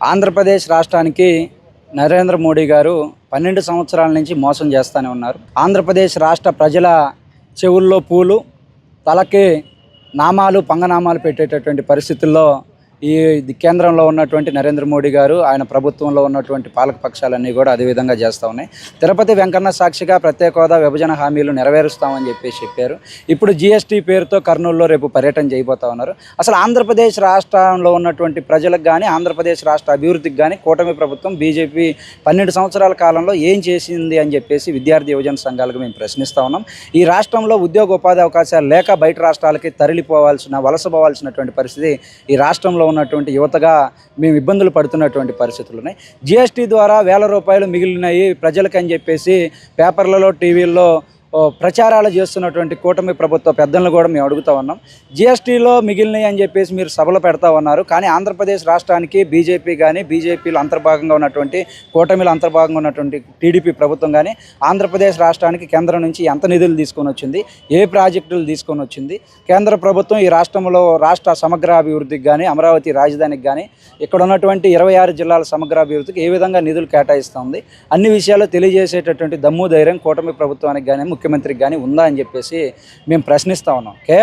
ఆంధ్రప్రదేశ్ రాష్ట్రానికి నరేంద్ర మోడీ గారు 12 సంవత్సరాల నుంచి మోసం చేస్తూనే ఉన్నారు. ఆంధ్రప్రదేశ్ రాష్ట్ర ప్రజల చెవుల్లో పూలు, తలకి నామాలు, పంగనామాలు పెట్టేటటువంటి పరిస్థితుల్లో ఈ కేంద్రంలో ఉన్నటువంటి నరేంద్ర మోడీ గారు, ఆయన ప్రభుత్వంలో ఉన్నటువంటి పాలక పక్షాలన్నీ కూడా అదే విధంగా చేస్తూ ఉన్నాయి. తిరుపతి వెంకన్న సాక్షిగా ప్రత్యేక హోదా, విభజన హామీలు నెరవేరుస్తామని చెప్పారు. ఇప్పుడు జీఎస్టీ పేరుతో కర్నూలులో రేపు పర్యటన చేయబోతా ఉన్నారు. అసలు ఆంధ్రప్రదేశ్ రాష్ట్రంలో ఉన్నటువంటి ప్రజలకు కానీ, ఆంధ్రప్రదేశ్ రాష్ట్ర అభివృద్ధికి కానీ కూటమి ప్రభుత్వం బీజేపీ 12 సంవత్సరాల కాలంలో ఏం చేసింది అని చెప్పేసి విద్యార్థి యువజన సంఘాలకు మేము ప్రశ్నిస్తూ ఉన్నాం. ఈ రాష్ట్రంలో ఉద్యోగ ఉపాధి అవకాశాలు లేక బయట రాష్ట్రాలకి వలసపోవాల్సినటువంటి పరిస్థితి ఈ రాష్ట్రంలో ఉన్నటువంటి యువతగా మేము ఇబ్బందులు పడుతున్నటువంటి పరిస్థితులు ఉన్నాయి. జీఎస్టీ ద్వారా వేల రూపాయలు మిగిలినాయి ప్రజలకు అని చెప్పేసి పేపర్లలో, టీవీల్లో ప్రచారాలు చేస్తున్నటువంటి కూటమి ప్రభుత్వ పెద్దలను కూడా మేము అడుగుతూ ఉన్నాం. జీఎస్టీలో మిగిలినవి అని చెప్పేసి మీరు సభలు పెడతా ఉన్నారు, కానీ ఆంధ్రప్రదేశ్ రాష్ట్రానికి బీజేపీ కానీ, బీజేపీలో అంతర్భాగంగా ఉన్నటువంటి కూటమిలో అంతర్భాగంగా ఉన్నటువంటి టీడీపీ ప్రభుత్వం కానీ ఆంధ్రప్రదేశ్ రాష్ట్రానికి కేంద్రం నుంచి ఎంత నిధులు తీసుకొని వచ్చింది, ఏ ప్రాజెక్టులు తీసుకొని వచ్చింది, కేంద్ర ప్రభుత్వం ఈ రాష్ట్రంలో రాష్ట్ర సమగ్ర అభివృద్ధికి కానీ, అమరావతి రాజధానికి కానీ, ఇక్కడ ఉన్నటువంటి 26 జిల్లాల సమగ్ర అభివృద్ధికి ఏ విధంగా నిధులు కేటాయిస్తుంది, అన్ని విషయాలు తెలియజేసేటటువంటి దమ్ము ధైర్యం కూటమి ప్రభుత్వానికి కానీ, ముఖ్యమంత్రికి కానీ ఉందా అని చెప్పేసి మేము ప్రశ్నిస్తూ ఉన్నాం.